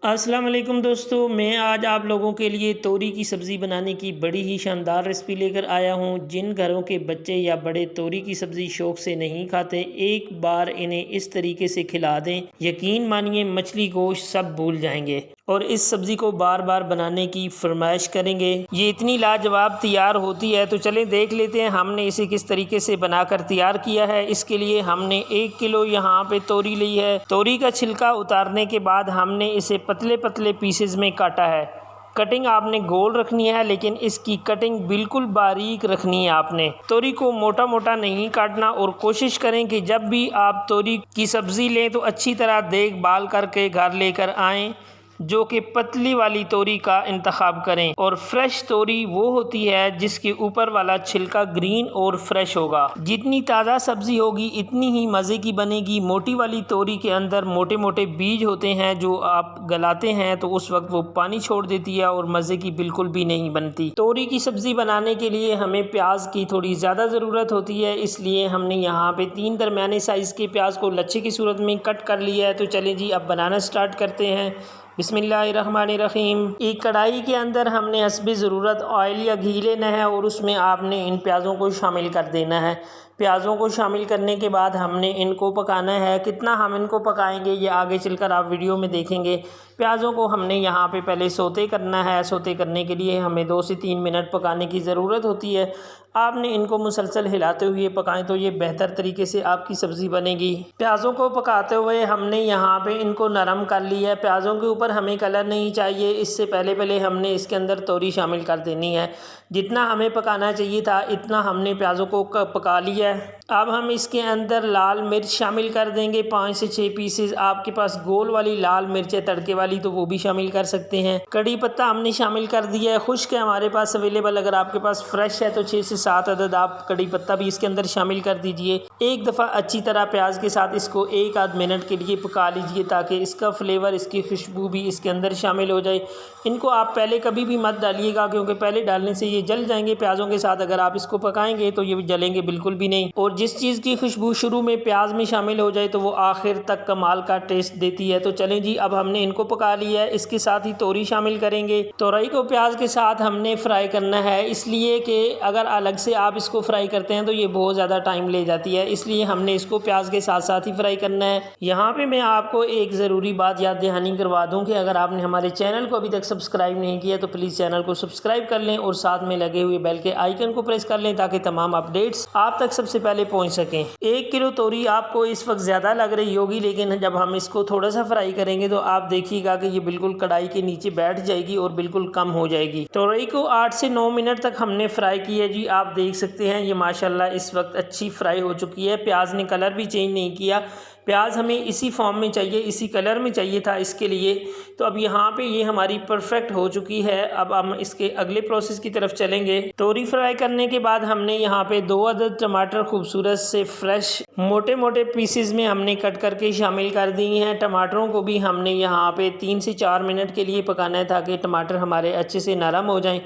अस्सलाम वालेकुम दोस्तों, मैं आज आप लोगों के लिए तोरी की सब्ज़ी बनाने की बड़ी ही शानदार रेसिपी लेकर आया हूं। जिन घरों के बच्चे या बड़े तोरी की सब्ज़ी शौक़ से नहीं खाते, एक बार इन्हें इस तरीके से खिला दें, यकीन मानिए मछली गोश्त सब भूल जाएंगे और इस सब्ज़ी को बार बार बनाने की फरमाइश करेंगे। ये इतनी लाजवाब तैयार होती है, तो चलें देख लेते हैं हमने इसे किस तरीके से बनाकर तैयार किया है। इसके लिए हमने 1 किलो यहाँ पे तोरी ली है। तोरी का छिलका उतारने के बाद हमने इसे पतले पतले पीसेस में काटा है। कटिंग आपने गोल रखनी है, लेकिन इसकी कटिंग बिल्कुल बारीक रखनी है। आपने तोरी को मोटा मोटा नहीं काटना और कोशिश करें कि जब भी आप तोरी की सब्ज़ी लें तो अच्छी तरह देखभाल करके घर लेकर आएँ, जो कि पतली वाली तोरी का इंतखाब करें। और फ्रेश तोरी वो होती है जिसके ऊपर वाला छिलका ग्रीन और फ्रेश होगा। जितनी ताज़ा सब्ज़ी होगी इतनी ही मज़े की बनेगी। मोटी वाली तोरी के अंदर मोटे मोटे बीज होते हैं, जो आप गलाते हैं तो उस वक्त वो पानी छोड़ देती है और मज़े की बिल्कुल भी नहीं बनती। तोरी की सब्ज़ी बनाने के लिए हमें प्याज की थोड़ी ज़्यादा ज़रूरत होती है, इसलिए हमने यहाँ पे 3 दरमियाने साइज़ के प्याज को लच्छे की सूरत में कट कर लिया है। तो चलें जी, अब बनाना स्टार्ट करते हैं। बिस्मिल्लाहिर्रहमानिर्रहीम। एक कढ़ाई के अंदर हमने हस्बे ज़रूरत ऑयल या घी लेना है और उसमें आपने इन प्याज़ों को शामिल कर देना है। प्याज़ों को शामिल करने के बाद हमने इनको पकाना है। कितना हम इनको पकाएंगे ये आगे चलकर आप वीडियो में देखेंगे। प्याज़ों को हमने यहाँ पे पहले सौते करना है। सौते करने के लिए हमें 2 से 3 मिनट पकाने की ज़रूरत होती है। आपने इनको मुसलसल हिलाते हुए पकाएं तो ये बेहतर तरीके से आपकी सब्ज़ी बनेगी। प्याज़ों को पकाते हुए हमने यहाँ पे इनको नरम कर लिया है। प्याज़ों के ऊपर हमें कलर नहीं चाहिए, इससे पहले हमने इसके अंदर तोरी शामिल कर देनी है। जितना हमें पकाना चाहिए था इतना हमने प्याज़ों को पका लिया है। अब हम इसके अंदर लाल मिर्च शामिल कर देंगे, 5 से 6 पीसेस। आपके पास गोल वाली लाल मिर्च है तड़के वाली, तो वो भी शामिल कर सकते हैं। कड़ी पत्ता हमने शामिल कर दिया है। खुश्क है हमारे पास अवेलेबल, अगर आपके पास फ्रेश है तो 6 से 7 अदद आप कड़ी पत्ता भी इसके अंदर शामिल कर दीजिए। एक दफ़ा अच्छी तरह प्याज के साथ इसको 1 आध मिनट के लिए पका लीजिए, ताकि इसका फ्लेवर, इसकी खुशबू भी इसके अंदर शामिल हो जाए। इनको आप पहले कभी भी मत डालिएगा, क्योंकि पहले डालने से ये जल जाएंगे प्याज़ों के साथ। अगर आप इसको पकाएंगे तो ये जलेंगे बिल्कुल भी नहीं। और जिस चीज़ की खुशबू शुरू में प्याज में शामिल हो जाए तो वो आखिर तक कमाल का टेस्ट देती है। तो चलें जी, अब हमने इनको पका लिया है। इसके साथ ही तोरी शामिल करेंगे। तोरई को प्याज के साथ हमने फ्राई करना है, इसलिए कि अगर अलग से आप इसको फ्राई करते हैं तो ये बहुत ज़्यादा टाइम ले जाती है, इसलिए हमने इसको प्याज के साथ साथ ही फ्राई करना है। यहाँ पे मैं आपको एक ज़रूरी बात याद दहानी करवा दूँ कि अगर आपने हमारे चैनल को अभी तक सब्सक्राइब नहीं किया तो प्लीज़ चैनल को सब्सक्राइब कर लें और साथ में लगे हुए बेल के आइकन को प्रेस कर लें, ताकि तमाम अपडेट्स आप तक सबसे पहले पहुँच सकें। 1 किलो तोरी आपको इस वक्त ज़्यादा लग रही होगी, लेकिन जब हम इसको थोड़ा सा फ्राई करेंगे तो आप देखिएगा कि ये बिल्कुल कढ़ाई के नीचे बैठ जाएगी और बिल्कुल कम हो जाएगी। तोरई को 8 से 9 मिनट तक हमने फ्राई किया जी। आप देख सकते हैं ये माशाल्लाह इस वक्त अच्छी फ्राई हो चुकी है। प्याज ने कलर भी चेंज नहीं किया। प्याज हमें इसी फॉर्म में चाहिए, इसी कलर में चाहिए था इसके लिए। तो अब यहाँ पे ये हमारी परफेक्ट हो चुकी है। अब हम इसके अगले प्रोसेस की तरफ चलेंगे। तोरी फ्राई करने के बाद हमने यहाँ पे 2 अदद टमाटर खूबसूरत से फ्रेश मोटे मोटे पीसेस में हमने कट करके शामिल कर दिए हैं। टमाटरों को भी हमने यहाँ पे 3 से 4 मिनट के लिए पकाना है, ताकि टमाटर हमारे अच्छे से नरम हो जाएं।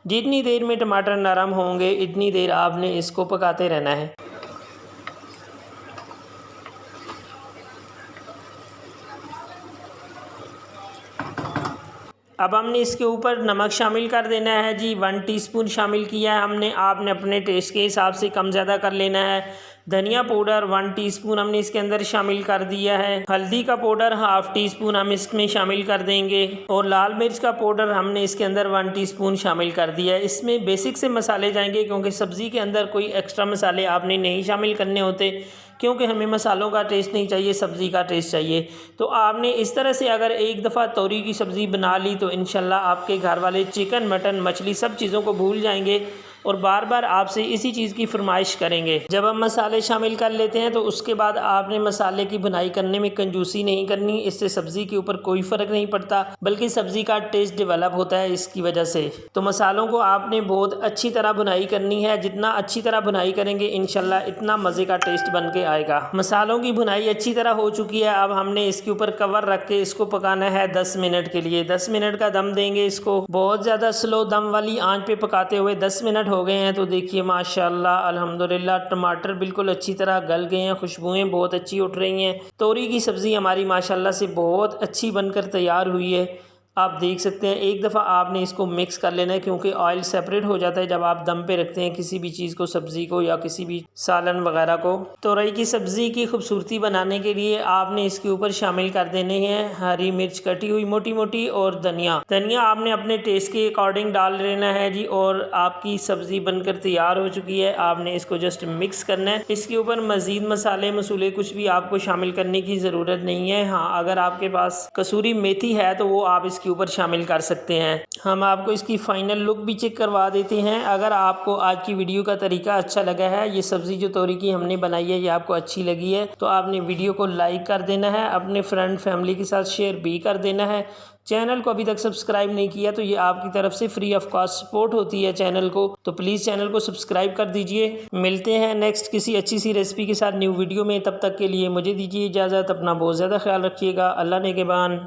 जितनी देर में टमाटर नरम होंगे इतनी देर आपने इसको पकाते रहना है। अब हमने इसके ऊपर नमक शामिल कर देना है जी। 1 टीस्पून शामिल किया है हमने। आपने अपने टेस्ट के हिसाब से कम ज़्यादा कर लेना है। धनिया पाउडर 1 टीस्पून हमने इसके अंदर शामिल कर दिया है। हल्दी का पाउडर ½ टीस्पून हम इसमें शामिल कर देंगे और लाल मिर्च का पाउडर हमने इसके अंदर 1 टीस्पून शामिल कर दिया है। इसमें बेसिक से मसाले जाएंगे, क्योंकि सब्ज़ी के अंदर कोई एक्स्ट्रा मसाले आपने नहीं शामिल करने होते, क्योंकि हमें मसालों का टेस्ट नहीं चाहिए, सब्ज़ी का टेस्ट चाहिए। तो आपने इस तरह से अगर एक दफ़ा तोरी की सब्ज़ी बना ली तो इंशाल्लाह आपके घर वाले चिकन, मटन, मछली सब चीज़ों को भूल जाएंगे और बार बार आपसे इसी चीज़ की फरमाइश करेंगे। जब हम मसाले शामिल कर लेते हैं तो उसके बाद आपने मसाले की बुनाई करने में कंजूसी नहीं करनी। इससे सब्ज़ी के ऊपर कोई फ़र्क नहीं पड़ता, बल्कि सब्ज़ी का टेस्ट डेवलप होता है इसकी वजह से। तो मसालों को आपने बहुत अच्छी तरह बुनाई करनी है। जितना अच्छी तरह बुनाई करेंगे इंशाल्लाह इतना मज़े का टेस्ट बन के आएगा। मसालों की बुनाई अच्छी तरह हो चुकी है। अब हमने इसके ऊपर कवर रख के इसको पकाना है 10 मिनट के लिए। 10 मिनट का दम देंगे इसको। बहुत ज़्यादा स्लो दम वाली आंच पे पकाते हुए 10 मिनट हो गए हैं तो देखिए माशाल्लाह अल्हम्दुलिल्लाह टमाटर बिल्कुल अच्छी तरह गल गए हैं, खुशबुएं बहुत अच्छी उठ रही हैं। तोरी की सब्ज़ी हमारी माशाल्लाह से बहुत अच्छी बनकर तैयार हुई है। आप देख सकते हैं एक दफ़ा आपने इसको मिक्स कर लेना है, क्योंकि ऑयल सेपरेट हो जाता है जब आप दम पे रखते हैं किसी भी चीज़ को, सब्ज़ी को या किसी भी सालन वगैरह को। तोरई की सब्ज़ी की खूबसूरती बनाने के लिए आपने इसके ऊपर शामिल कर देने हैं हरी मिर्च कटी हुई मोटी मोटी और धनिया आपने अपने टेस्ट के अकॉर्डिंग डाल लेना है जी। और आपकी सब्ज़ी बनकर तैयार हो चुकी है, आपने इसको जस्ट मिक्स करना है। इसके ऊपर मज़ीद मसाले मसूले कुछ भी आपको शामिल करने की ज़रूरत नहीं है। हाँ, अगर आपके पास कसूरी मेथी है तो वो आप इसके ऊपर शामिल कर सकते हैं। हम आपको इसकी फाइनल लुक भी चेक करवा देते हैं। अगर आपको आज की वीडियो का तरीका अच्छा लगा है, ये सब्ज़ी जो तोरी की हमने बनाई है ये आपको अच्छी लगी है, तो आपने वीडियो को लाइक कर देना है, अपने फ्रेंड फैमिली के साथ शेयर भी कर देना है। चैनल को अभी तक सब्सक्राइब नहीं किया तो ये आपकी तरफ से फ्री ऑफ कॉस्ट सपोर्ट होती है चैनल को, तो प्लीज़ चैनल को सब्सक्राइब कर दीजिए। मिलते हैं नेक्स्ट किसी अच्छी सी रेसिपी के साथ न्यू वीडियो में। तब तक के लिए मुझे दीजिए इजाज़त। अपना बहुत ज़्यादा ख्याल रखिएगा। अल्लाह नेगेबान।